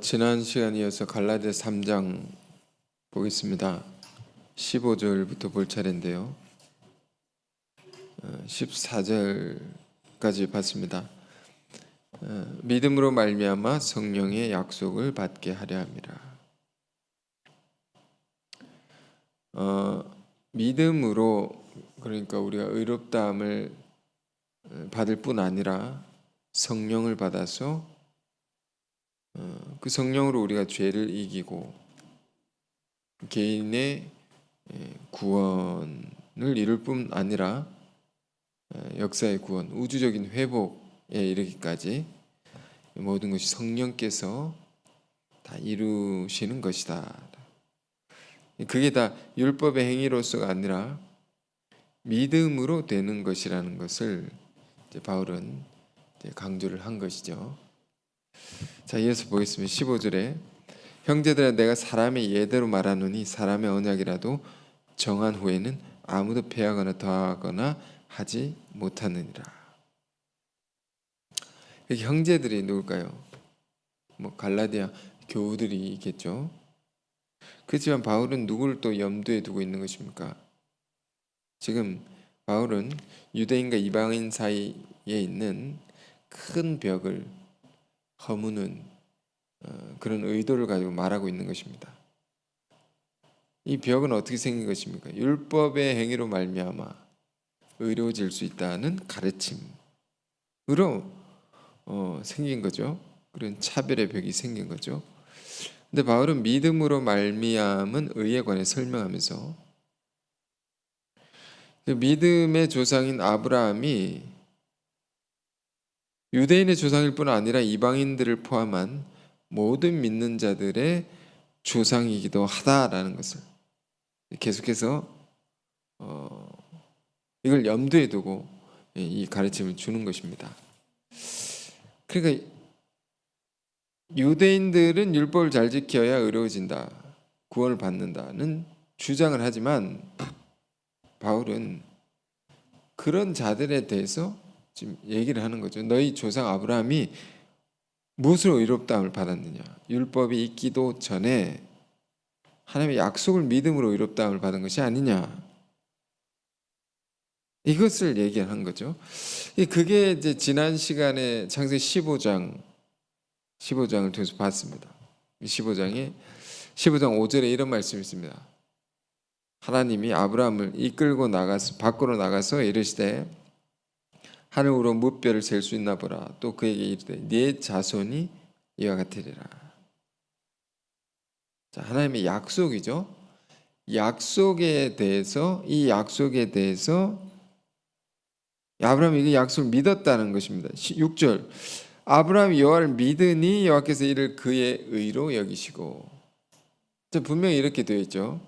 지난 시간에 이어서 갈라디아서 3장 보겠습니다. 15절부터 볼 차례인데요. 14절까지 봤습니다. 믿음으로 말미암아 성령의 약속을 받게 하려 함이라. 믿음으로, 그러니까 우리가 의롭다함을 받을 뿐 아니라 성령을 받아서 그 성령으로 우리가 죄를 이기고 개인의 구원을 이룰 뿐 아니라 역사의 구원, 우주적인 회복에 이르기까지 모든 것이 성령께서 다 이루시는 것이다. 그게 다 율법의 행위로서가 아니라 믿음으로 되는 것이라는 것을 이제 바울은 이제 강조를 한 것이죠. 자, 이어서 보겠습니다. 15절에 형제들아 내가 사람의 예대로 말하노니 사람의 언약이라도 정한 후에는 아무도 패하거나 더하거나 하지 못하느니라. 여기 형제들이 누굴까요? 갈라디아 교우들이겠죠. 그렇지만 바울은 누구를 또 염두에 두고 있는 것입니까? 지금 바울은 유대인과 이방인 사이에 있는 큰 벽을 허무는 그런 의도를 가지고 말하고 있는 것입니다. 이 벽은 어떻게 생긴 것입니까? 율법의 행위로 말미암아 의로워질 수 있다는 가르침으로 생긴 거죠. 그런 차별의 벽이 생긴 거죠. 근데 바울은 믿음으로 말미암은 의에 관해 설명하면서 그 믿음의 조상인 아브라함이 유대인의 조상일 뿐 아니라 이방인들을 포함한 모든 믿는 자들의 조상이기도 하다라는 것을 계속해서 이걸 염두에 두고 이 가르침을 주는 것입니다. 그러니까 유대인들은 율법을 잘 지켜야 의로워진다, 구원을 받는다는 주장을 하지만 바울은 그런 자들에 대해서 지금 얘기를 하는 거죠. 너희 조상 아브라함이 무엇으로 의롭다함을 받았느냐? 율법이 있기도 전에 하나님의 약속을 믿음으로 의롭다함을 받은 것이 아니냐? 이것을 얘기한 거죠. 그게 이제 지난 시간에 창세기 15장을 통해서 봤습니다. 15장 5절에 이런 말씀이 있습니다. 하나님이 아브라함을 이끌고 밖으로 나가서 이르시되 하늘으로 무뼈를 셀 수 있나 보라. 또 그에게 이르되 네 자손이 이와 같으리라. 자, 하나님의 약속이죠. 이 약속에 대해서 아브라함이 이 약속을 믿었다는 것입니다. 6절 아브라함이 여호와를 믿으니 여호와께서 이를 그의 의로 여기시고. 분명히 이렇게 되어 있죠.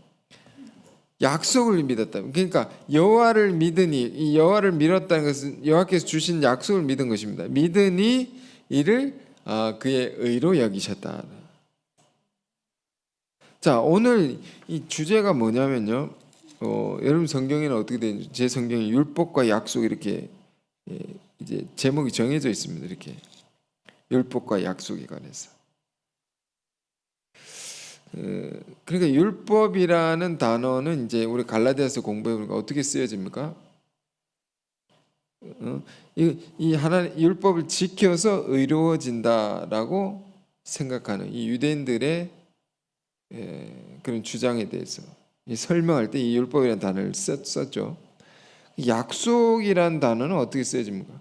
약속을 믿었다. 그러니까 여호와를 믿으니, 이 여호와를 믿었다는 것은 여호와께서 주신 약속을 믿은 것입니다. 믿으니 이를 그의 의로 여기셨다. 자, 오늘 이 주제가 뭐냐면요. 여러분 성경에는 어떻게 되는지, 제 성경에 율법과 약속 이렇게 이제 제목이 정해져 있습니다. 이렇게 율법과 약속에 관해서. 그러니까 율법이라는 단어는 이제 우리 갈라디아서 공부해 보니까 어떻게 쓰여집니까? 이 하나님 율법을 지켜서 의로워진다라고 생각하는 이 유대인들의 그런 주장에 대해서 설명할 때 이 율법이라는 단어를 썼죠. 약속이라는 단어는 어떻게 쓰여집니까?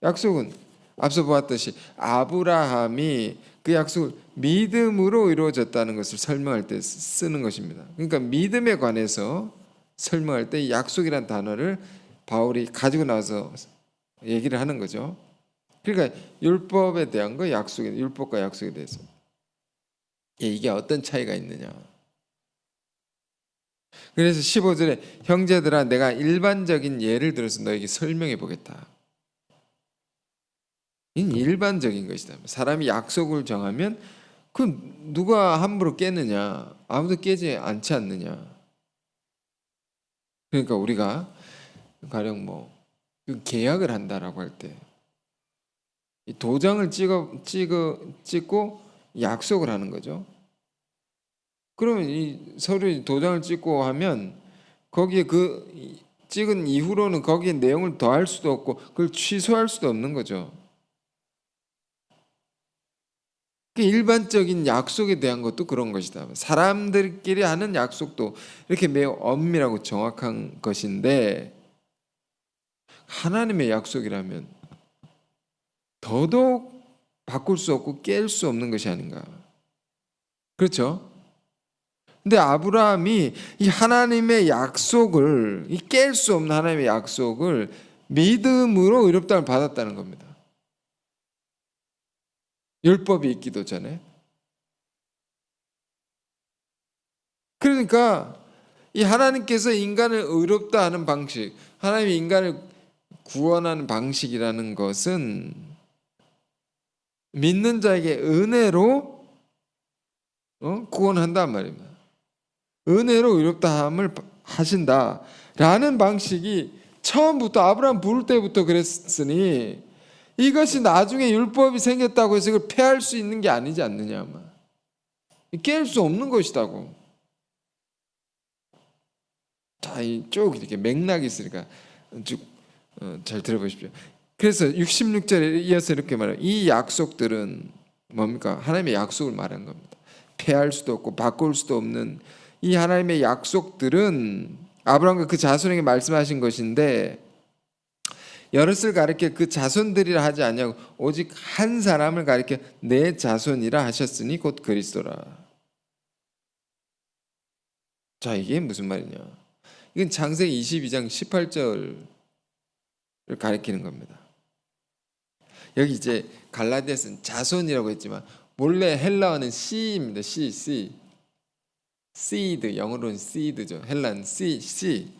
약속은 앞서 보았듯이 아브라함이 그 약속을 믿음으로 이루어졌다는 것을 설명할 때 쓰는 것입니다. 그러니까 믿음에 관해서 설명할 때 약속이라는 단어를 바울이 가지고 나서 얘기를 하는 거죠. 그러니까 율법에 대한 거, 율법과 약속에 대해서 이게 어떤 차이가 있느냐. 그래서 15절에 형제들아 내가 일반적인 예를 들어서 너에게 설명해 보겠다. 이는 일반적인 것이다. 사람이 약속을 정하면 그 누가 함부로 깨느냐? 아무도 깨지 않지 않느냐? 그러니까 우리가 가령 계약을 한다라고 할 때 도장을 찍고 약속을 하는 거죠. 그러면 이 서류에 도장을 찍고 하면 거기에 그 찍은 이후로는 거기에 내용을 더할 수도 없고 그걸 취소할 수도 없는 거죠. 일반적인 약속에 대한 것도 그런 것이다. 사람들끼리 하는 약속도 이렇게 매우 엄밀하고 정확한 것인데 하나님의 약속이라면 더더욱 바꿀 수 없고 깰 수 없는 것이 아닌가. 그렇죠? 근데 아브라함이 이 하나님의 약속을, 이 깰 수 없는 하나님의 약속을 믿음으로 의롭다함을 받았다는 겁니다. 율법이 있기도 전에. 그러니까 이 하나님께서 인간을 의롭다 하는 방식, 하나님이 인간을 구원하는 방식이라는 것은 믿는 자에게 은혜로 구원한단 말입니다. 은혜로 의롭다함을 하신다라는 방식이 처음부터 아브라함 부를 때부터 그랬으니 이것이 나중에 율법이 생겼다고 해서 이걸 폐할 수 있는 게 아니지 않느냐. 깰 수 없는 것이다고. 자, 쭉 이렇게 맥락이 있으니까 쭉 잘 들어보십시오. 그래서 66절에 이어서 이렇게 말해요. 이 약속들은 뭡니까? 하나님의 약속을 말하는 겁니다. 폐할 수도 없고 바꿀 수도 없는 이 하나님의 약속들은 아브라함과 그 자손에게 말씀하신 것인데 여럿을 가리켜 그 자손들이라 하지 아니하고 오직 한 사람을 가리켜 내 자손이라 하셨으니 곧 그리스도라. 자, 이게 무슨 말이냐? 이건 창세기 22장 18절을 가리키는 겁니다. 여기 이제 갈라디아서는 자손이라고 했지만 원래 헬라어는 씨입니다. 씨. seed, 영어로는 seed죠. 헬라는 C.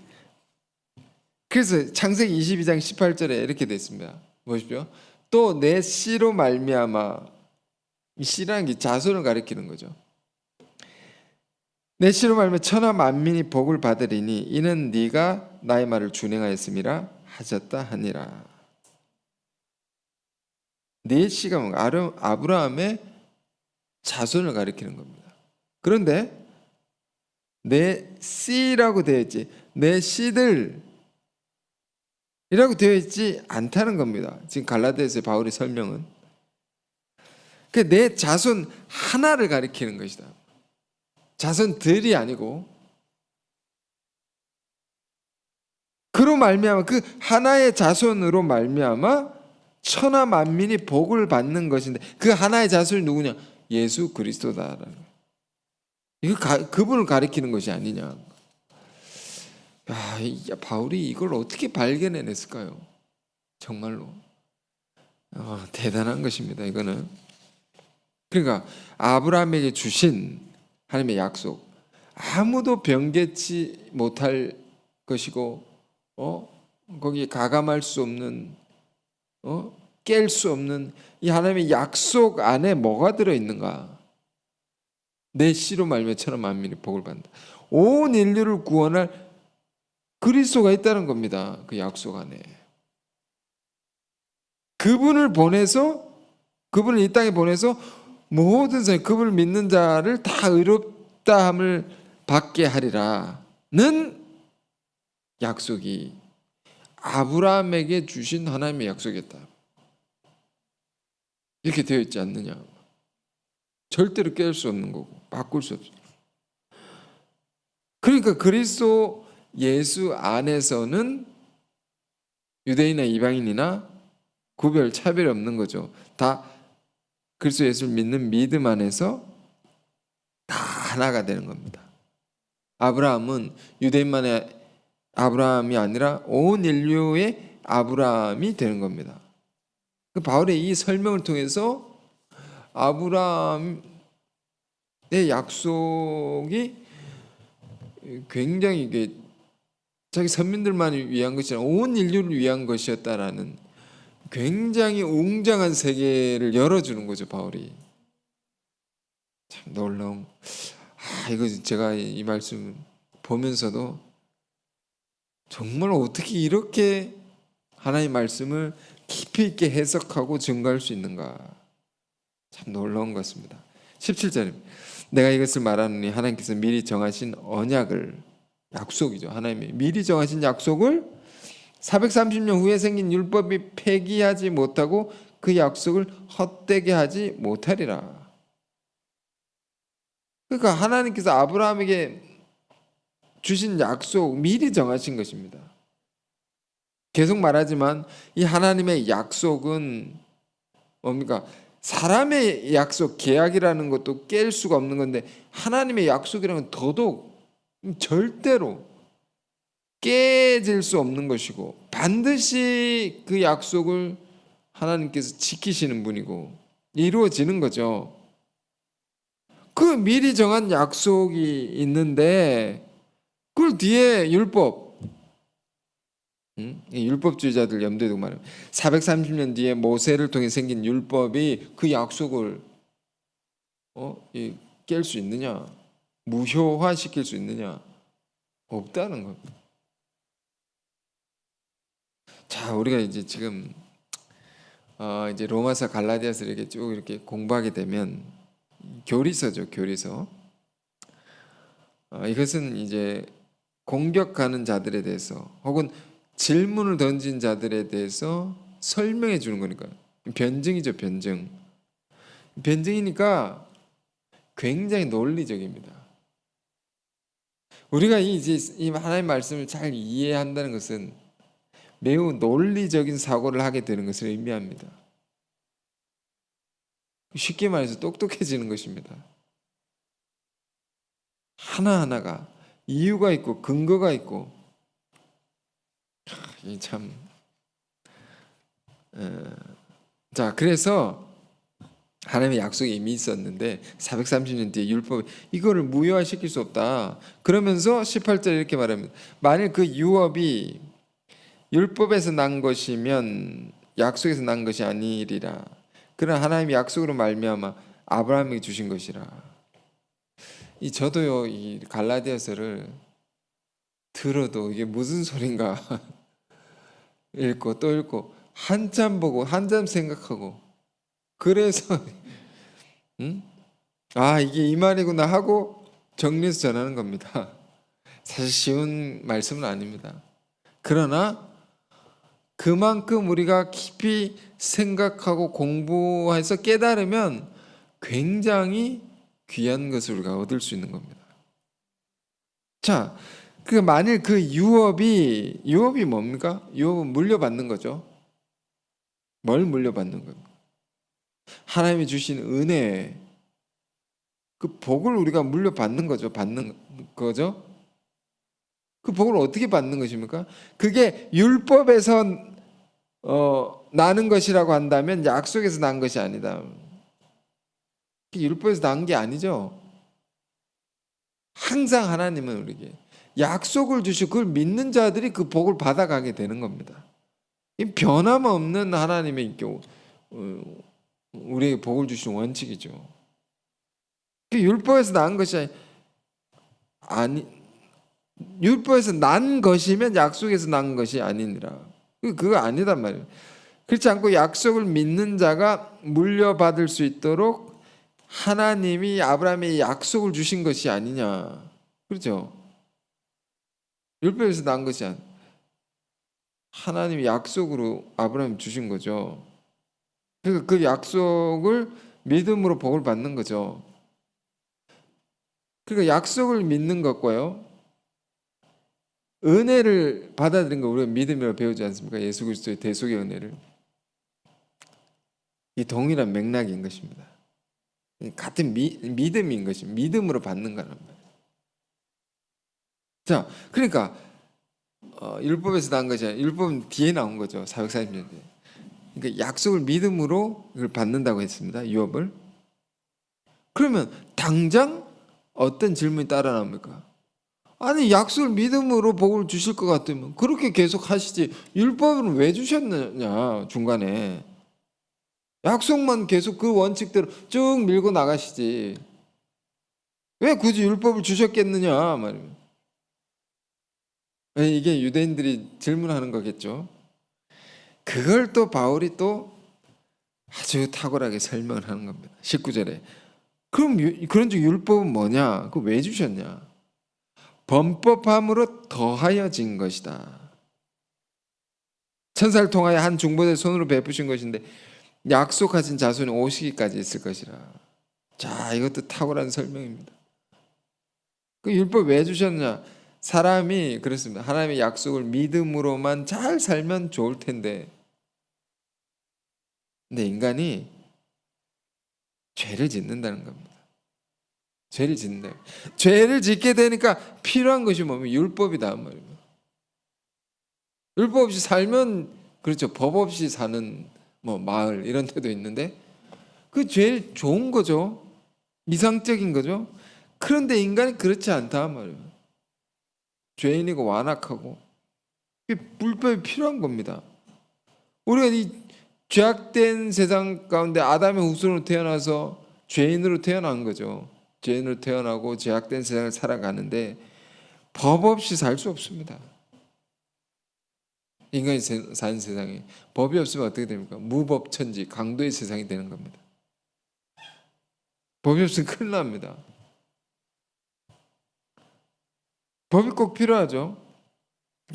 그래서 창세기 22장 18절에 이렇게 돼 있습니다. 보십시오. 또 내 씨로 말미암아, 이 씨라는 게 자손을 가리키는 거죠. 내 씨로 말미암아 천하 만민이 복을 받으리니 이는 네가 나의 말을 준행하였음이라 하셨다 하니라. 내 씨가 뭔가 아브라함의 자손을 가리키는 겁니다. 그런데 내 씨라고 되어 있지 내 씨들 이라고 되어 있지 않다는 겁니다. 지금 갈라디아서의 바울의 설명은 내 자손 하나를 가리키는 것이다. 자손들이 아니고 그로 말미암아 그 하나의 자손으로 말미암아 천하 만민이 복을 받는 것인데 그 하나의 자손이 누구냐? 예수 그리스도다라는 거예요. 이거 그분을 가리키는 것이 아니냐. 바울이 이걸 어떻게 발견해냈을까요? 정말로 대단한 것입니다. 이거는 그러니까 아브라함에게 주신 하나님의 약속 아무도 변개치 못할 것이고 거기에 가감할 수 없는 깰 수 없는 이 하나님의 약속 안에 뭐가 들어있는가? 내 씨로 말미암아 천하 만민이 복을 받는다. 온 인류를 구원할 그리스도가 있다는 겁니다. 그 약속 안에. 그분을 이 땅에 보내서 모든 사람, 그분을 믿는 자를 다 의롭다함을 받게 하리라는 약속이 아브라함에게 주신 하나님의 약속이었다. 이렇게 되어 있지 않느냐. 절대로 깰 수 없는 거고 바꿀 수 없어요. 그러니까 그리스도 예수 안에서는 유대인이나 이방인이나 구별, 차별이 없는 거죠. 다 그리스도 예수를 믿는 믿음 안에서 다 하나가 되는 겁니다. 아브라함은 유대인만의 아브라함이 아니라 온 인류의 아브라함이 되는 겁니다. 바울의 이 설명을 통해서 아브라함의 약속이 굉장히 이게 자기 선민들만 위한 것이 아니라 온 인류를 위한 것이었다라는 굉장히 웅장한 세계를 열어주는 거죠. 바울이 참 놀라운. 이거 제가 이 말씀 보면서도 정말 어떻게 이렇게 하나님의 말씀을 깊이 있게 해석하고 증거할 수 있는가 참 놀라운 것 같습니다. 17절입니다. 내가 이것을 말하노니 하나님께서 미리 정하신 언약을, 약속이죠. 하나님이 미리 정하신 약속을 430년 후에 생긴 율법이 폐기하지 못하고 그 약속을 헛되게 하지 못하리라. 그러니까 하나님께서 아브라함에게 주신 약속 미리 정하신 것입니다. 계속 말하지만 이 하나님의 약속은 뭡니까? 사람의 약속, 계약이라는 것도 깰 수가 없는 건데 하나님의 약속이라는 건 더더욱 절대로 깨질 수 없는 것이고 반드시 그 약속을 하나님께서 지키시는 분이고 이루어지는 거죠. 그 미리 정한 약속이 있는데 그걸 뒤에 율법, 율법주의자들 염두에 두고 말하면 430년 뒤에 모세를 통해 생긴 율법이 그 약속을 깰 수 있느냐, 무효화시킬 수 있느냐? 없다는 겁니다. 자, 우리가 이제 지금 이제 로마서, 갈라디아서 이렇게 쭉 이렇게 공부하게 되면 교리서죠, 교리서. 이것은 이제 공격하는 자들에 대해서 혹은 질문을 던진 자들에 대해서 설명해 주는 거니까요. 변증이죠, 변증. 변증이니까 굉장히 논리적입니다. 우리가 이제 이 하나님의 말씀을 잘 이해한다는 것은 매우 논리적인 사고를 하게 되는 것을 의미합니다. 쉽게 말해서 똑똑해지는 것입니다. 하나하나가 이유가 있고 근거가 있고 참. 자, 그래서 하나님의 약속이 이미 있었는데 430년 뒤에 율법 이거를 무효화시킬 수 없다. 그러면서 18절 이렇게 말합니다. 만일 그 유업이 율법에서 난 것이면 약속에서 난 것이 아니리라. 그러나 하나님이 약속으로 말미암아 아브라함에게 주신 것이라. 저도요 이 갈라디아서를 들어도 이게 무슨 소린가 읽고 또 읽고 한참 보고 한참 생각하고 그래서 이게 이 말이구나 하고 정리해서 전하는 겁니다. 사실 쉬운 말씀은 아닙니다. 그러나 그만큼 우리가 깊이 생각하고 공부해서 깨달으면 굉장히 귀한 것을 우리가 얻을 수 있는 겁니다. 자, 만일 그 유업이 뭡니까? 유업은 물려받는 거죠. 뭘 물려받는 겁니까? 하나님이 주신 은혜, 그 복을 우리가 물려받는 거죠. 받는 거죠. 그 복을 어떻게 받는 것입니까? 그게 율법에서 나는 것이라고 한다면 약속에서 난 것이 아니다. 율법에서 난 게 아니죠. 항상 하나님은 우리에게 약속을 주시고 그걸 믿는 자들이 그 복을 받아가게 되는 겁니다. 이 변함없는 하나님의 우리에게 복을 주시는 원칙이죠. 율법에서 난 것이 아니, 율법에서 난 것이면 약속에서 난 것이 아니니라. 그거 아니단 말이에요. 그렇지 않고 약속을 믿는 자가 물려받을 수 있도록 하나님이 아브라함에 약속을 주신 것이 아니냐. 그렇죠? 율법에서 난 것이 아니야. 하나님이 약속으로 아브라함이 주신 거죠. 그래서 그 약속을 믿음으로 복을 받는 거죠. 그러니까 약속을 믿는 것과요, 은혜를 받아들인 거 우리가 믿음이라고 배우지 않습니까? 예수 그리스도의 대속의 은혜를. 이 동일한 맥락인 것입니다. 같은 믿음인 것입니다. 믿음으로 받는 거란 말이에요. 자, 그러니까 율법에서 난 것이 아니라 율법은 뒤에 나온 거죠. 440년 뒤에. 그러니까 약속을 믿음으로 이걸 받는다고 했습니다. 유업을. 그러면 당장 어떤 질문이 따라 나옵니까? 아니, 약속을 믿음으로 복을 주실 것 같으면 그렇게 계속 하시지 율법은 왜 주셨느냐, 중간에. 약속만 계속 그 원칙대로 쭉 밀고 나가시지 왜 굳이 율법을 주셨겠느냐 말이에요. 이게 유대인들이 질문하는 거겠죠. 그걸 또 바울이 또 아주 탁월하게 설명을 하는 겁니다. 19절에 그럼 그런즉 율법은 뭐냐? 그거 왜 주셨냐? 범법함으로 더하여진 것이다. 천사를 통하여 한 중보자의 손으로 베푸신 것인데 약속하신 자손이 오시기까지 있을 것이라. 자, 이것도 탁월한 설명입니다. 그 율법 왜 주셨냐? 사람이 그렇습니다. 하나님의 약속을 믿음으로만 잘 살면 좋을 텐데, 근데 인간이 죄를 짓는다는 겁니다. 죄를 짓는다. 죄를 짓게 되니까 필요한 것이 뭐면 율법이다 말입니다. 율법 없이 살면 그렇죠. 법 없이 사는 뭐 마을 이런 데도 있는데 그 제일 좋은 거죠. 이상적인 거죠. 그런데 인간이 그렇지 않다 말이에요. 죄인이고 완악하고 율법이 필요한 겁니다. 우리가 이 죄악된 세상 가운데 아담의 후손으로 태어나서 죄인으로 태어난 거죠. 죄인으로 태어나고 죄악된 세상을 살아가는데 법 없이 살 수 없습니다. 인간이 사는 세상에 법이 없으면 어떻게 됩니까? 무법천지, 강도의 세상이 되는 겁니다. 법이 없으면 큰일 납니다. 법이 꼭 필요하죠.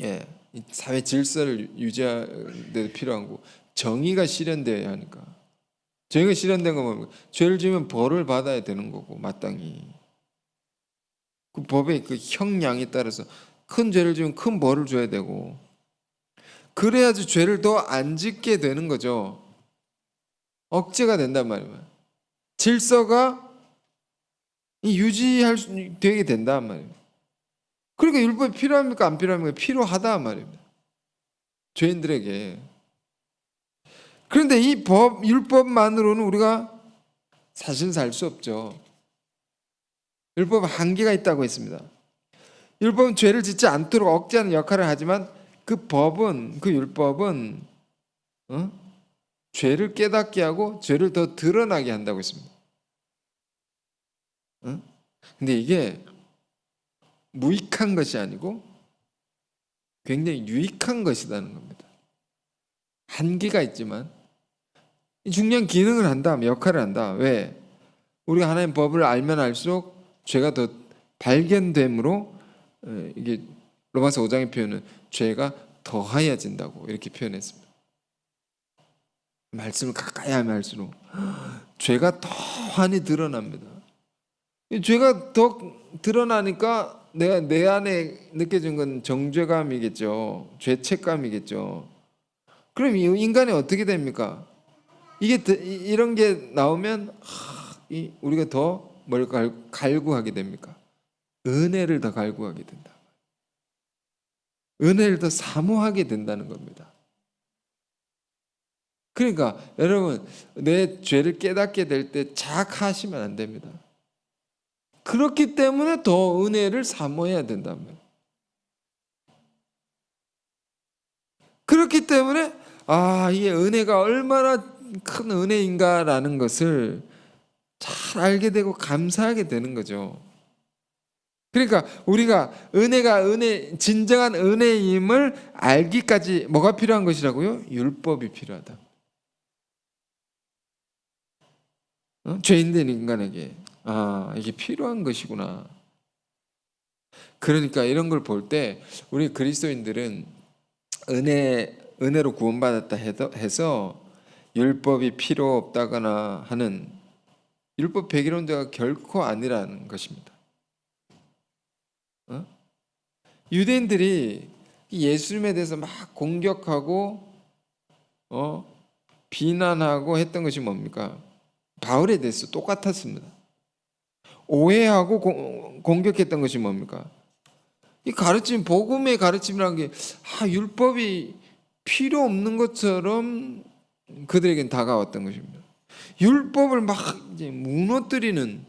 예, 사회 질서를 유지하는 데 필요하고 정의가 실현되어야 하니까. 정의가 실현된 건 뭡니까? 죄를 지으면 벌을 받아야 되는 거고 마땅히. 그 법의 그 형량에 따라서 큰 죄를 지으면 큰 벌을 줘야 되고 그래야지 죄를 더 안 짓게 되는 거죠. 억제가 된단 말이에요. 질서가 되게 된단 말이에요. 그러니까 율법이 필요합니까? 안 필요합니까? 필요하다 말입니다. 죄인들에게. 그런데 이 율법만으로는 우리가 사실 살 수 없죠. 율법은 한계가 있다고 했습니다. 율법은 죄를 짓지 않도록 억제하는 역할을 하지만 그 율법은 죄를 깨닫게 하고 죄를 더 드러나게 한다고 했습니다. 근데 이게 무익한 것이 아니고 굉장히 유익한 것이라는 겁니다. 한계가 있지만 중요한 기능을 한다, 역할을 한다. 왜? 우리가 하나님 법을 알면 알수록 죄가 더 발견됨으로 이게 로마서 5장의 표현은 죄가 더하여진다고 이렇게 표현했습니다. 말씀을 가까이 하면 할수록 죄가 더 환히 드러납니다. 죄가 더 드러나니까 내 안에 느껴진 건 정죄감이겠죠. 죄책감이겠죠. 그럼 인간이 어떻게 됩니까? 이런 게 나오면 우리가 더 뭘 갈구하게 됩니까? 은혜를 더 갈구하게 된다. 은혜를 더 사모하게 된다는 겁니다. 그러니까 여러분 내 죄를 깨닫게 될 때 자학하시면 안 됩니다. 그렇기 때문에 더 은혜를 사모해야 된다는 거예요. 그렇기 때문에 이게 은혜가 얼마나 큰 은혜인가라는 것을 잘 알게 되고 감사하게 되는 거죠. 그러니까 우리가 진정한 은혜임을 알기까지 뭐가 필요한 것이라고요? 율법이 필요하다. 죄인된 인간에게 이게 필요한 것이구나. 그러니까 이런 걸 볼 때 우리 그리스도인들은 은혜로 구원받았다 해서 율법이 필요 없다거나 하는 율법 백일원자가 결코 아니라는 것입니다. 유대인들이 예수님에 대해서 막 공격하고 비난하고 했던 것이 뭡니까? 바울에 대해서 똑같았습니다. 오해하고 공격했던 것이 뭡니까? 이 가르침, 복음의 가르침이라는 게 율법이 필요 없는 것처럼 그들에겐 다가왔던 것입니다. 율법을 막 이제 무너뜨리는,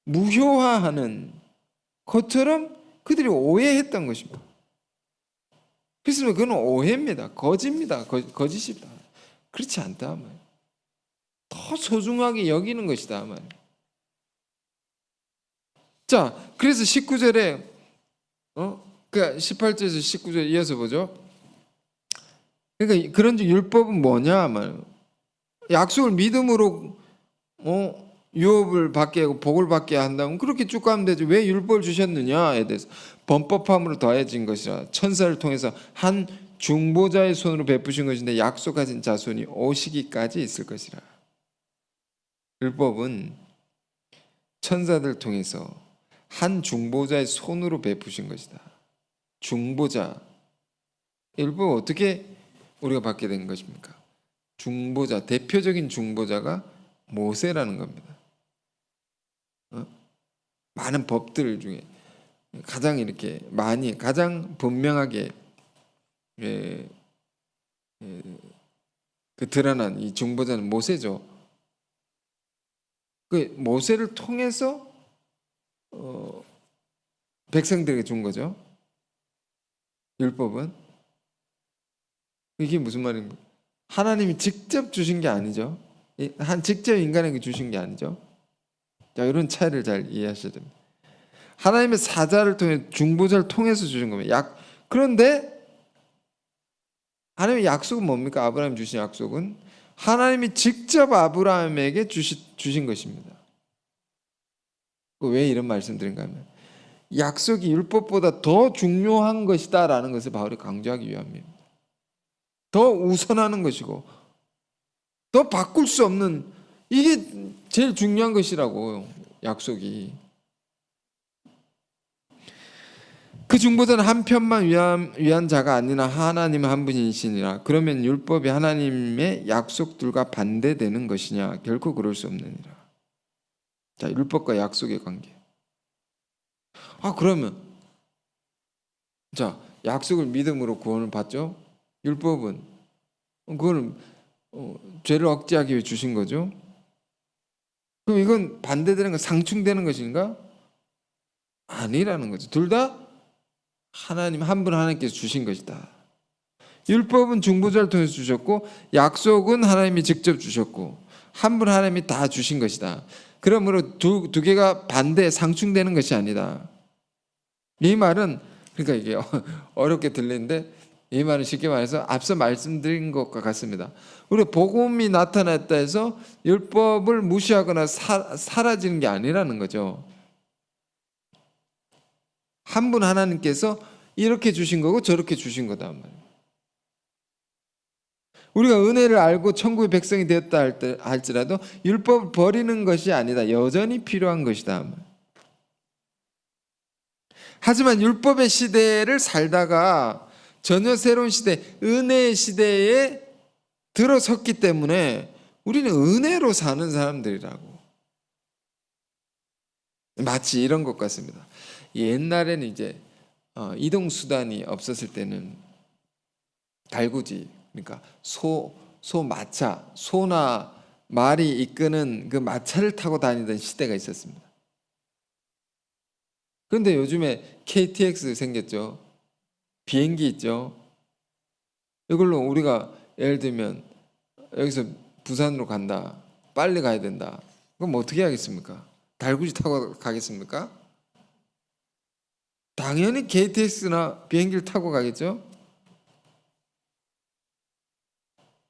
무효화하는 것처럼 그들이 오해했던 것입니다. 그래서 그건 오해입니다. 거짓입니다. 거짓이다. 그렇지 않다 말이에요. 더 소중하게 여기는 것이다 말이에요. 자, 그래서 19절에 그러니까 18절에서 19절 이어서 보죠. 그러니까 그런즉 율법은 뭐냐 말이에요. 약속을 믿음으로 유업을 받게 하고 복을 받게 한다면 그렇게 쭉 가면 되지. 왜 율법을 주셨느냐에 대해서 범법함으로 더해진 것이라 천사를 통해서 한 중보자의 손으로 베푸신 것인데 약속하신 자손이 오시기까지 있을 것이라. 율법은 천사들 통해서 한 중보자의 손으로 베푸신 것이다. 중보자. 율법 어떻게 우리가 받게 된 것입니까? 중보자, 대표적인 중보자가 모세라는 겁니다. 많은 법들 중에 가장 이렇게 많이 가장 분명하게 그 드러난 이 중보자는 모세죠. 그 모세를 통해서 백성들에게 준 거죠. 율법은 이게 무슨 말입니까? 하나님이 직접 주신 게 아니죠. 직접 인간에게 주신 게 아니죠. 자, 이런 차이를 잘 이해하셔야 됩니다. 하나님의 사자를 통해 중보자를 통해서 주신 겁니다. 그런데 하나님의 약속은 뭡니까? 아브라함이 주신 약속은 하나님이 직접 아브라함에게 주신 것입니다. 왜 이런 말씀드린가 하면 약속이 율법보다 더 중요한 것이다라는 것을 바울이 강조하기 위함입니다. 더 우선하는 것이고 더 바꿀 수 없는, 이게 제일 중요한 것이라고. 약속이. 그 중보자는 한 편만 위한 자가 아니라 하나님 한 분이시니라. 그러면 율법이 하나님의 약속들과 반대되는 것이냐? 결코 그럴 수 없느니라. 자, 율법과 약속의 관계. 그러면 자, 약속을 믿음으로 구원을 받죠. 율법은 그거는 죄를 억제하기 위해 주신 거죠. 그럼 이건 반대되는 거, 상충되는 것인가? 아니라는 거죠. 둘 다 하나님 한 분 하나님께서 주신 것이다. 율법은 중보자를 통해서 주셨고 약속은 하나님이 직접 주셨고 한 분 하나님이 다 주신 것이다. 그러므로 두 개가 반대 상충되는 것이 아니다. 이 말은, 그러니까 이게 어렵게 들리는데 이 말은 쉽게 말해서 앞서 말씀드린 것과 같습니다. 우리 복음이 나타났다 해서 율법을 무시하거나 사라지는 게 아니라는 거죠. 한 분 하나님께서 이렇게 주신 거고 저렇게 주신 거다 말이에요. 우리가 은혜를 알고 천국의 백성이 되었다 할지라도 율법을 버리는 것이 아니다. 여전히 필요한 것이다. 하지만 율법의 시대를 살다가 전혀 새로운 시대, 은혜의 시대에 들어섰기 때문에 우리는 은혜로 사는 사람들이라고. 마치 이런 것 같습니다. 옛날에는 이제 이동수단이 없었을 때는 달구지, 그러니까 마차, 소나 말이 이끄는 그 마차를 타고 다니던 시대가 있었습니다. 그런데 요즘에 KTX 생겼죠. 비행기 있죠. 이걸로 우리가 예를 들면 여기서 부산으로 간다. 빨리 가야 된다. 그럼 어떻게 하겠습니까? 달구지 타고 가겠습니까? 당연히 KTX나 비행기를 타고 가겠죠.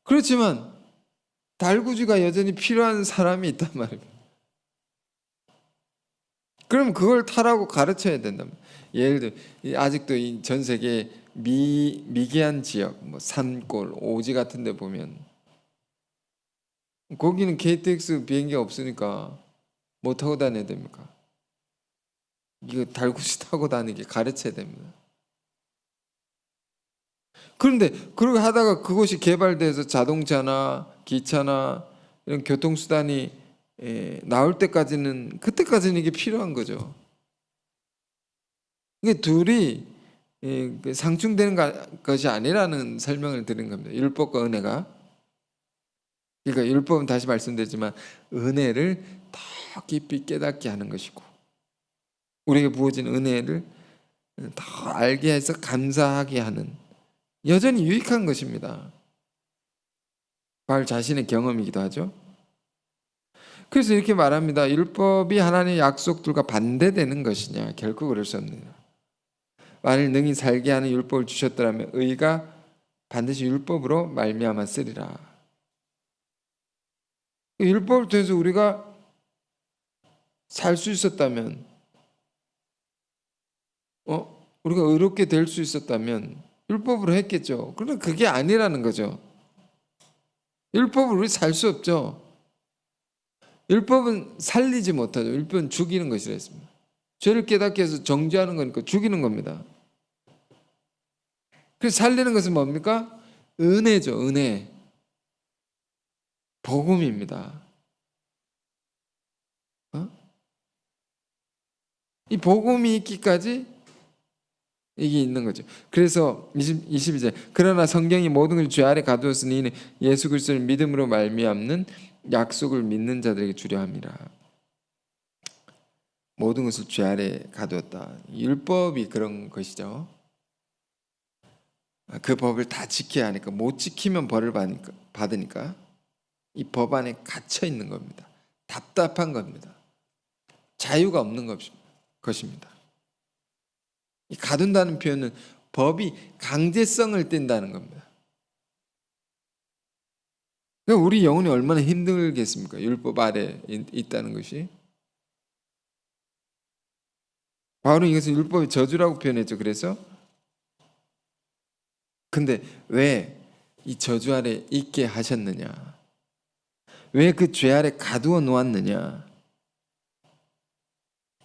그렇지만 달구지가 여전히 필요한 사람이 있단 말입니다. 그럼 그걸 타라고 가르쳐야 된다면, 예를 들어 아직도 전 세계 미개한 지역, 뭐 산골, 오지 같은 데 보면 거기는 KTX 비행기가 없으니까 뭐 타고 다녀야 됩니까? 이거 달구지 타고 다니게 가르쳐야 됩니다. 그런데 그렇게 하다가 그곳이 개발돼서 자동차나 기차나 이런 교통수단이 나올 때까지는, 그때까지는 이게 필요한 거죠. 이게 둘이 상충되는 것이 아니라는 설명을 드린 겁니다. 율법과 은혜가. 그러니까 율법은 다시 말씀드리지만 은혜를 더 깊이 깨닫게 하는 것이고 우리에게 부어진 은혜를 더 알게 해서 감사하게 하는, 여전히 유익한 것입니다. 바울 자신의 경험이기도 하죠. 그래서 이렇게 말합니다. 율법이 하나님의 약속들과 반대되는 것이냐? 결코 그럴 수 없느니라. 만일 능히 살게 하는 율법을 주셨더라면 의가 반드시 율법으로 말미암아 쓰리라. 율법을 통해서 우리가 살 수 있었다면, 우리가 의롭게 될 수 있었다면 율법으로 했겠죠. 그런데 그게 아니라는 거죠. 율법으로 우리 살 수 없죠. 율법은 살리지 못하죠. 율법은 죽이는 것이라 했습니다. 죄를 깨닫게 해서 정죄하는 거니까 죽이는 겁니다. 그래서 살리는 것은 뭡니까? 은혜죠. 은혜. 복음입니다. 이 복음이 있기까지 이게 있는 거죠. 그래서 22절 그러나 성경이 모든 것을 죄 아래 가두었으니 이는 예수 그리스도를 믿음으로 말미암는 약속을 믿는 자들에게 주려 함이라. 모든 것을 죄 아래 가두었다. 율법이 그런 것이죠. 그 법을 다 지켜야 하니까 못 지키면 벌을 받으니까 이 법 안에 갇혀 있는 겁니다. 답답한 겁니다. 자유가 없는 것입니다. 이 가둔다는 표현은 법이 강제성을 띈다는 겁니다. 그러니까 우리 영혼이 얼마나 힘들겠습니까? 율법 아래 있다는 것이. 바울은 이것을 율법의 저주라고 표현했죠. 그래서 근데 왜 이 저주 아래 있게 하셨느냐? 왜 그 죄 아래 가두어 놓았느냐?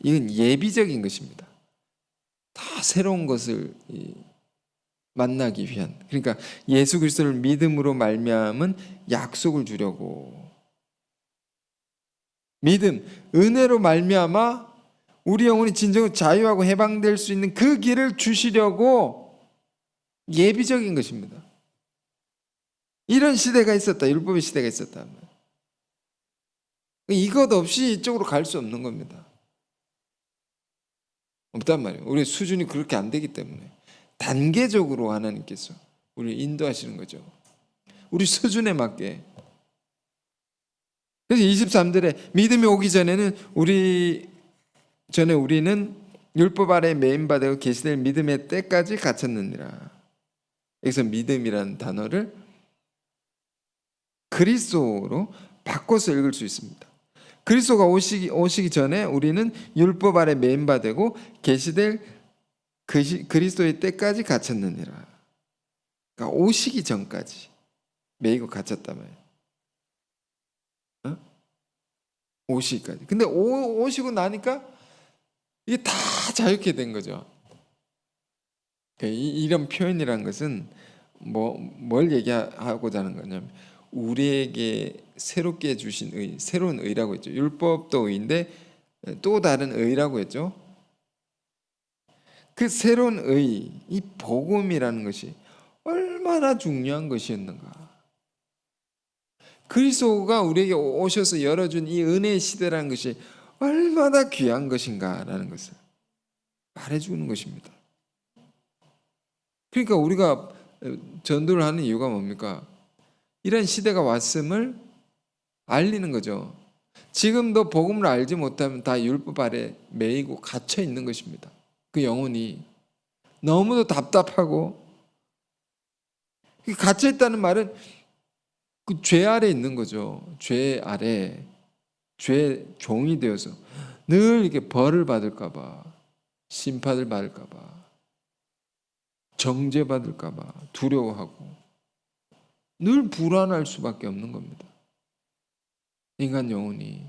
이건 예비적인 것입니다. 다 새로운 것을 만나기 위한, 그러니까 예수 그리스도를 믿음으로 말미암은 약속을 주려고, 믿음, 은혜로 말미암아 우리 영혼이 진정으로 자유하고 해방될 수 있는 그 길을 주시려고 예비적인 것입니다. 이런 시대가 있었다. 율법의 시대가 있었다. 이것 없이 이쪽으로 갈 수 없는 겁니다. 없단 말이에요. 우리 수준이 그렇게 안 되기 때문에 단계적으로 하나님께서 우리를 인도하시는 거죠. 우리 수준에 맞게. 그래서 23절에 믿음이 오기 전에는 우리는 율법 아래 매인받아 계시될 믿음의 때까지 갇혔느니라. 여기서 믿음이라는 단어를 그리스도로 바꿔서 읽을 수 있습니다. 그리스도가 오시기 전에 우리는 율법 아래 매인받고 계시될 그리스도의 때까지 갇혔느니라. 그러니까 오시기 전까지 매이고 갇혔단 말이에요. 오시기까지. 근데 오시고 나니까 이게 다 자유케 된 거죠. 이런 표현이라는 것은 뭘 얘기하고자 하는 거냐면 우리에게 새롭게 주신 의, 새로운 의라고 했죠. 율법도 의인데 또 다른 의라고 했죠. 그 새로운 의, 이 복음이라는 것이 얼마나 중요한 것이었는가. 그리스도가 우리에게 오셔서 열어준 이 은혜의 시대라는 것이 얼마나 귀한 것인가라는 것을 말해주는 것입니다. 그러니까 우리가 전도를 하는 이유가 뭡니까? 이런 시대가 왔음을 알리는 거죠. 지금도 복음을 알지 못하면 다 율법 아래 매이고 갇혀 있는 것입니다. 그 영혼이 너무도 답답하고, 갇혀 있다는 말은 그 죄 아래 있는 거죠. 죄 아래, 죄 종이 되어서 늘 이렇게 벌을 받을까봐, 심판을 받을까봐, 정죄받을까봐 두려워하고 늘 불안할 수밖에 없는 겁니다. 인간 영혼이.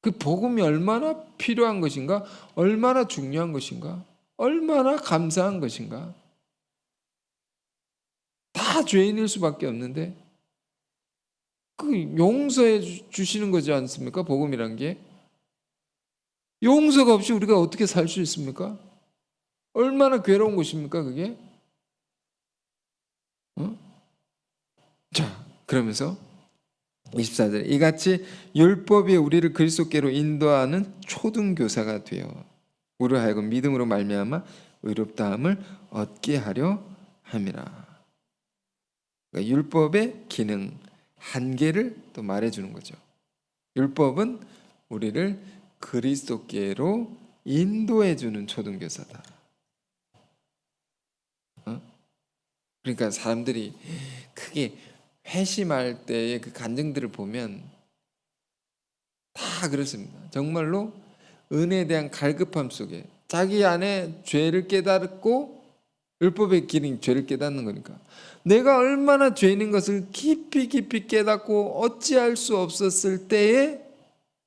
그 복음이 얼마나 필요한 것인가, 얼마나 중요한 것인가, 얼마나 감사한 것인가. 다 죄인일 수밖에 없는데 그 용서해 주시는 거지 않습니까? 복음이란 게. 용서가 없이 우리가 어떻게 살 수 있습니까? 얼마나 괴로운 것입니까 그게? 자, 그러면서 24절 이같이 율법이 우리를 그리스도께로 인도하는 초등교사가 되어 우리로 하여금 믿음으로 말미암아 의롭다함을 얻게 하려 함이라. 그러니까 율법의 기능, 한계를 또 말해주는 거죠. 율법은 우리를 그리스도께로 인도해주는 초등교사다. 그러니까 사람들이 크게 회심할 때의 그 간증들을 보면 다 그렇습니다. 정말로 은혜에 대한 갈급함 속에 자기 안에 죄를 깨닫고, 율법의 길은 죄를 깨닫는 거니까 내가 얼마나 죄인인 것을 깊이 깊이 깨닫고 어찌할 수 없었을 때에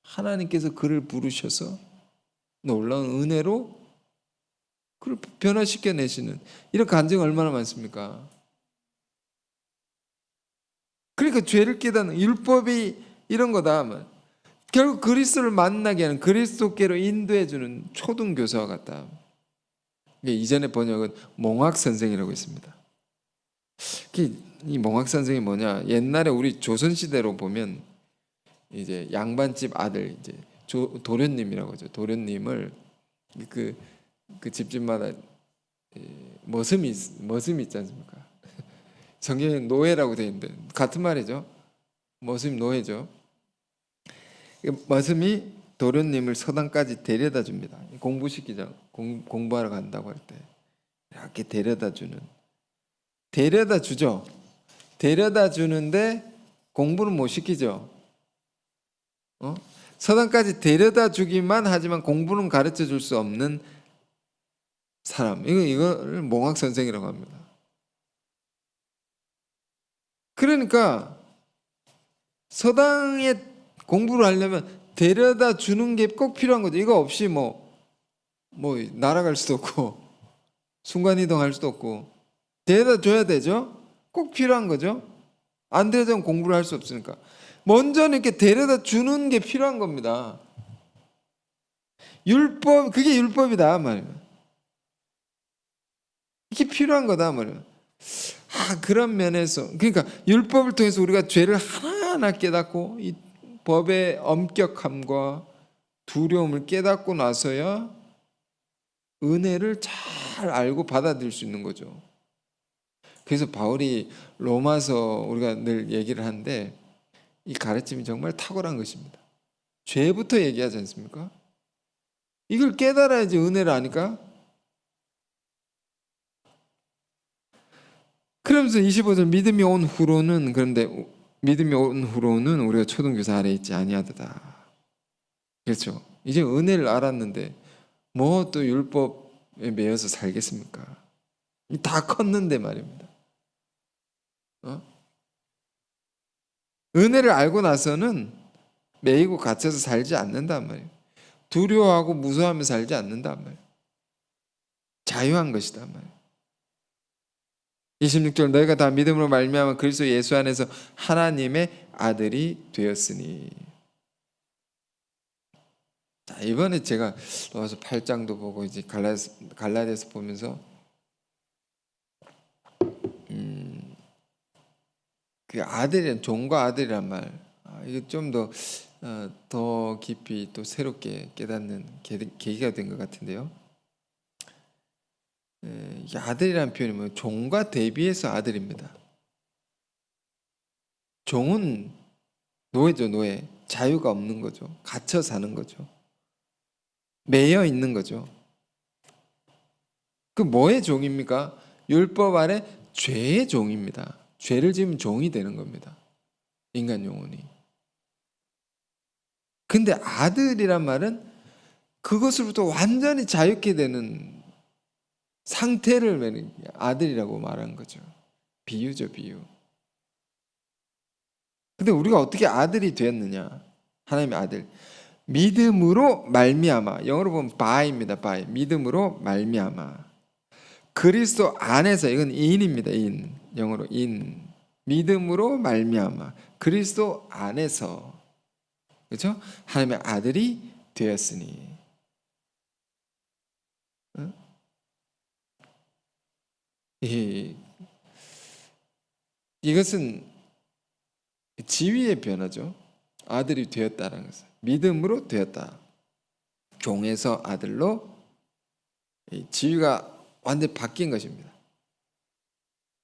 하나님께서 그를 부르셔서 놀라운 은혜로 그를 변화시켜 내시는 이런 간증이 얼마나 많습니까? 그러니까 죄를 깨닫는 율법이 이런 거다. 결국 그리스도를 만나게 하는, 그리스도께로 인도해주는 초등교사와 같다. 이전의 번역은 몽학선생이라고 했습니다. 이 몽학선생이 뭐냐? 옛날에 우리 조선시대로 보면 이제 양반집 아들, 이제 도련님이라고 하죠. 도련님을 그 집집마다 머슴이 있지 않습니까? 성경에 노예라고 되어 있는데 같은 말이죠. 머슴 노예죠. 머슴이 도련님을 서당까지 데려다 줍니다. 공부시키자, 공부하러 간다고 할 때 이렇게 데려다 주는, 데려다 주죠. 데려다 주는데 공부는 못 시키죠. 서당까지 데려다 주기만 하지만 공부는 가르쳐 줄 수 없는 사람, 이거를 몽학 선생이라고 합니다. 그러니까 서당에 공부를 하려면 데려다 주는 게 꼭 필요한 거죠. 이거 없이 뭐 날아갈 수도 없고 순간이동할 수도 없고 데려다 줘야 되죠. 꼭 필요한 거죠. 안 데려다 주면 공부를 할 수 없으니까 먼저 이렇게 데려다 주는 게 필요한 겁니다. 율법, 그게 율법이다 말이에요. 이게 필요한 거다 말이에요. 그런 면에서, 그러니까 율법을 통해서 우리가 죄를 하나하나 깨닫고 이 법의 엄격함과 두려움을 깨닫고 나서야 은혜를 잘 알고 받아들일 수 있는 거죠. 그래서 바울이 로마서, 우리가 늘 얘기를 하는데 이 가르침이 정말 탁월한 것입니다. 죄부터 얘기하지 않습니까? 이걸 깨달아야지 은혜를 아니까. 그러면서 25절 믿음이 온 후로는, 그런데 믿음이 온 후로는 우리가 초등교사 아래에 있지 아니하도다. 그렇죠. 이제 은혜를 알았는데 뭐 또 율법에 매여서 살겠습니까? 다 컸는데 말입니다. 은혜를 알고 나서는 매이고 갇혀서 살지 않는단 말이에요. 두려워하고 무서워하며 살지 않는단 말이에요. 자유한 것이다 말이에요. 26절 너희가 다 믿음으로 말미암아 그리스도 예수 안에서 하나님의 아들이 되었으니. 자, 이번에 제가 와서 8장도 보고 이제 갈라디아서 보면서 그 아들이란, 종과 아들이란 말, 이게 좀 더 깊이 또 새롭게 깨닫는 계기가 된 것 같은데요. 이 아들이라는 표현이 뭐 종과 대비해서 아들입니다. 종은 노예죠, 노예. 자유가 없는 거죠. 갇혀 사는 거죠. 매여 있는 거죠. 그 뭐의 종입니까? 율법 아래 죄의 종입니다. 죄를 지으면 종이 되는 겁니다. 인간 영혼이. 근데 아들이란 말은 그것으로부터 완전히 자유케 되는 상태를 아들이라고 말한 거죠. 비유죠, 비유. 근데 우리가 어떻게 아들이 되었느냐? 하나님의 아들. 믿음으로 말미암아. 영어로 보면 by입니다. by. 믿음으로 말미암아. 그리스도 안에서, 이건 in입니다. in. 영어로 in. 믿음으로 말미암아. 그리스도 안에서. 그렇죠? 하나님의 아들이 되었으니. 이것은 지위의 변화죠. 아들이 되었다는 것은 믿음으로 되었다. 종에서 아들로 지위가 완전히 바뀐 것입니다.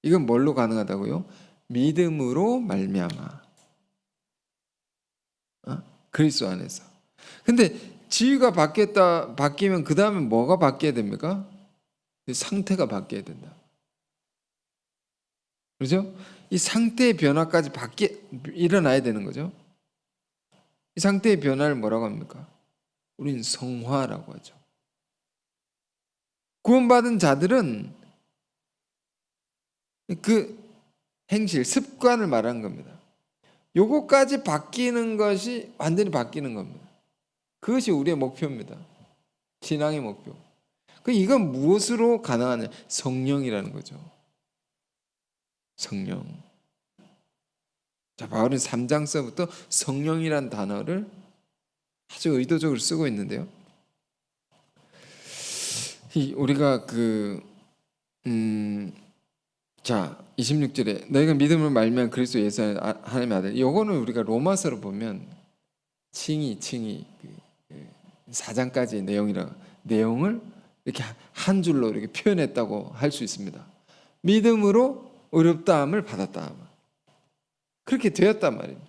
이건 뭘로 가능하다고요? 믿음으로 말미암아. 그리스도 안에서. 근데 지위가 바뀌면 그 다음에 뭐가 바뀌어야 됩니까? 상태가 바뀌어야 된다. 그렇죠? 이 상태의 변화까지 일어나야 되는 거죠. 이 상태의 변화를 뭐라고 합니까? 우리는 성화라고 하죠. 구원받은 자들은 그 행실, 습관을 말하는 겁니다. 요거까지 바뀌는 것이 완전히 바뀌는 겁니다. 그것이 우리의 목표입니다. 신앙의 목표. 이건 무엇으로 가능하냐? 성령이라는 거죠. 성령. 자, 바울은 3장서부터 성령이라는 단어를 아주 의도적으로 쓰고 있는데요. 우리가 자 26절에 너희가 믿음을 말미암아 그리스도 예수 하나님의 아들. 요거는 우리가 로마서로 보면 칭의 4장까지의 내용을 이렇게 한 줄로 이렇게 표현했다고 할 수 있습니다. 믿음으로 의롭다함을 받았다. 그렇게 되었단 말입니다.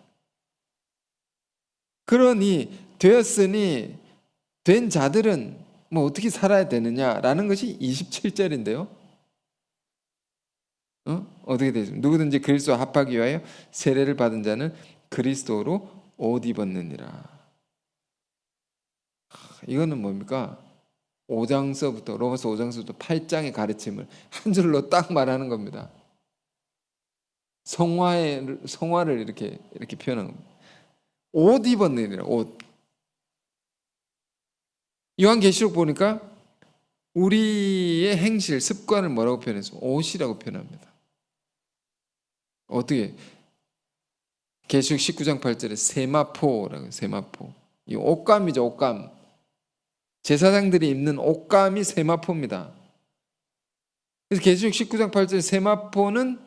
그러니 되었으니 된 자들은 뭐 어떻게 살아야 되느냐라는 것이 27절인데요. 어떻게 되죠? 누구든지 그리스도와 합하기 위하여 세례를 받은 자는 그리스도로 옷 입었느니라. 이거는 뭡니까? 5장서부터 로마서 5장서부터 8장의 가르침을 한 줄로 딱 말하는 겁니다. 성화를 이렇게 표현하는 겁니다. 옷 입었느니라. 옷. 요한계시록 보니까 우리의 행실, 습관을 뭐라고 표현해서 옷이라고 표현합니다. 어떻게? 계시록 19장 8절에 세마포라고. 세마포. 이 옷감이죠. 옷감. 제사장들이 입는 옷감이 세마포입니다. 그래서 계시록 19장 8절 세마포는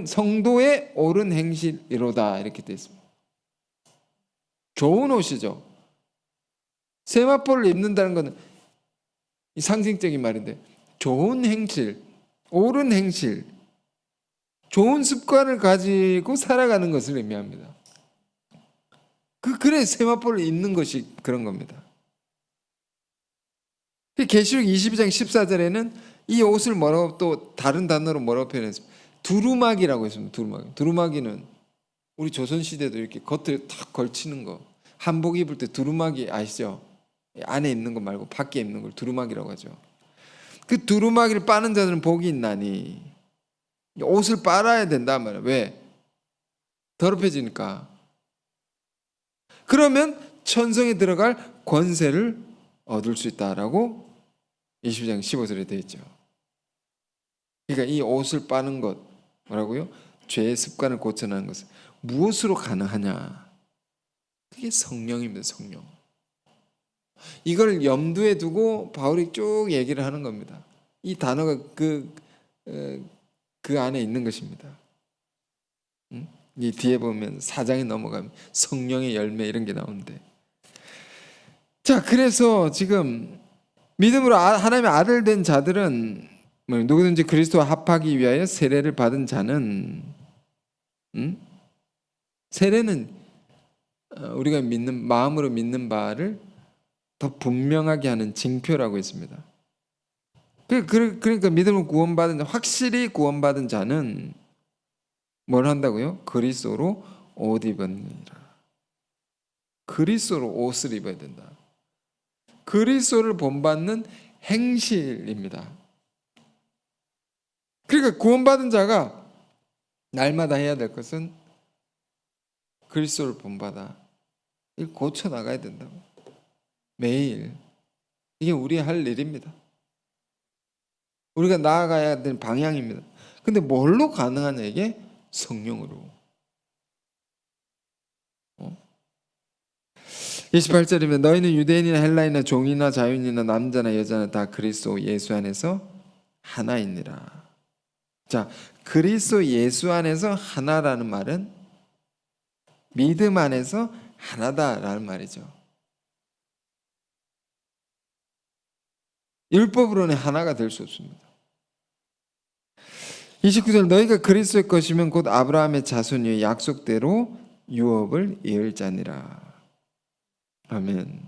성도의 옳은 행실이로다 이렇게 되어 있습니다. 좋은 옷이죠. 세마포를 입는다는 것은 상징적인 말인데 좋은 행실, 옳은 행실, 좋은 습관을 가지고 살아가는 것을 의미합니다. 그래 세마포를 입는 것이 그런 겁니다. 계시록 22장 14절에는 이 옷을 뭐라고 또 다른 단어로 뭐라고 표현했습니까? 두루마기라고 했습니다. 두루마기는 우리 조선시대도 이렇게 겉을 탁 걸치는 거. 한복 입을 때 두루마기 아시죠? 안에 입는 거 말고 밖에 입는 걸 두루마기라고 하죠. 그 두루마기를 빠는 자들은 복이 있나니. 옷을 빨아야 된단 말이에요. 왜? 더럽혀지니까. 그러면 천성에 들어갈 권세를 얻을 수 있다라고 20장 15절에 되어 있죠. 그러니까 이 옷을 빠는 것 뭐라고요? 죄의 습관을 고쳐내는 것은 무엇으로 가능하냐? 그게 성령입니다. 성령. 이걸 염두에 두고 바울이 쭉 얘기를 하는 겁니다. 이 단어가 그 안에 있는 것입니다. 이 뒤에 보면 4장에 넘어가면 성령의 열매 이런 게 나오는데, 자 그래서 지금 믿음으로 하나님의 아들 된 자들은 누구든지 그리스도와 합하기 위하여 세례를 받은 자는, 세례는 우리가 마음으로 믿는 바를 더 분명하게 하는 징표라고 했습니다. 그러니까 믿음으로 구원받은 자, 확실히 구원받은 자는 뭘 한다고요? 그리스도로 옷 입었느니라. 그리스도로 옷을 입어야 된다. 그리스도를 본받는 행실입니다. 그러니까 구원받은 자가 날마다 해야 될 것은 그리스도를 본받아. 이걸 고쳐 나가야 된다고. 매일. 이게 우리 할 일입니다. 우리가 나아가야 될 방향입니다. 근데 뭘로 가능하냐 이게? 성령으로. 28절이면 너희는 유대인이나 헬라인이나 종이나 자유인이나 남자나 여자나 다 그리스도 예수 안에서 하나이니라. 자, 그리스도 예수 안에서 하나라는 말은 믿음 안에서 하나다라는 말이죠. 율법으로는 하나가 될 수 없습니다. 29절 너희가 그리스도의 것이면 곧 아브라함의 자손이요 약속대로 유업을 이을 자니라. 아멘.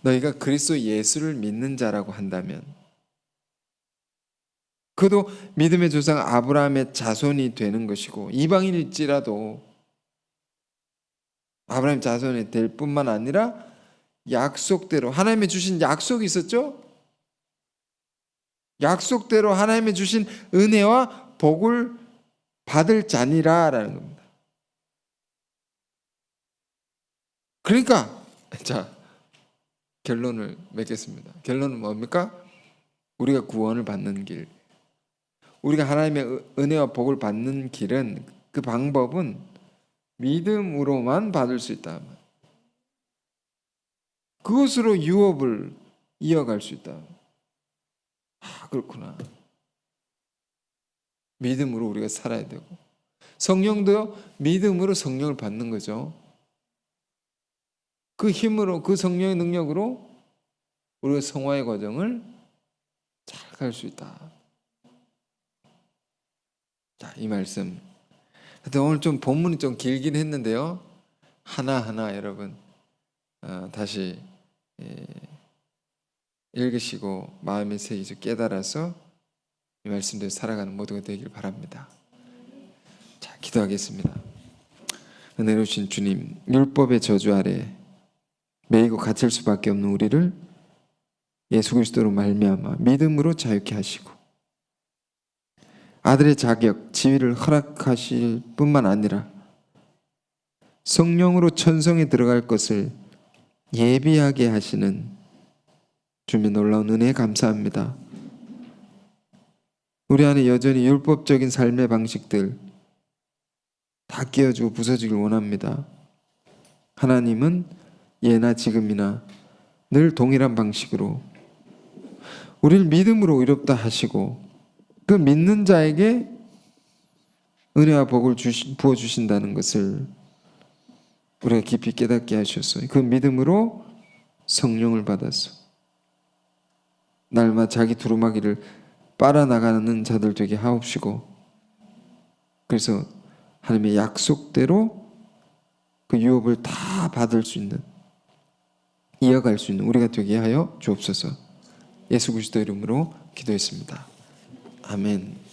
너희가 그리스도 예수를 믿는 자라고 한다면, 그도 믿음의 조상 아브라함의 자손이 되는 것이고 이방인일지라도 아브라함 자손이 될 뿐만 아니라 약속대로 하나님이 주신 약속이 있었죠? 약속대로 하나님이 주신 은혜와 복을 받을 자니라라는 겁니다. 그러니까 자, 결론을 맺겠습니다. 결론은 뭡니까? 우리가 구원을 받는 길, 우리가 하나님의 은혜와 복을 받는 길은, 그 방법은 믿음으로만 받을 수 있다. 그것으로 유업을 이어갈 수 있다. 아, 그렇구나. 믿음으로 우리가 살아야 되고, 성령도요, 믿음으로 성령을 받는 거죠. 그 힘으로, 그 성령의 능력으로 우리가 성화의 과정을 잘 갈 수 있다. 자, 이 말씀. 오늘 좀 본문이 좀 길긴 했는데요. 하나하나 여러분 다시 읽으시고 마음에 새기죠. 깨달아서 이 말씀대로 살아가는 모두가 되길 바랍니다. 자, 기도하겠습니다. 은혜로우신 주님, 율법의 저주 아래 매이고 갇힐 수밖에 없는 우리를 예수 그리스도로 말미암아 믿음으로 자유케 하시고 아들의 자격, 지위를 허락하실 뿐만 아니라 성령으로 천성에 들어갈 것을 예비하게 하시는 주님의 놀라운 은혜에 감사합니다. 우리 안에 여전히 율법적인 삶의 방식들 다 깨어지고 부서지길 원합니다. 하나님은 예나 지금이나 늘 동일한 방식으로 우리를 믿음으로 의롭다 하시고 그 믿는 자에게 은혜와 복을 부어주신다는 것을 우리가 깊이 깨닫게 하셨어요. 그 믿음으로 성령을 받아서 날마다 자기 두루마기를 빨아나가는 자들 되게 하옵시고, 그래서 하나님의 약속대로 그 유업을 다 받을 수 있는, 이어갈 수 있는 우리가 되게 하여 주옵소서. 예수 그리스도 이름으로 기도했습니다. 아멘.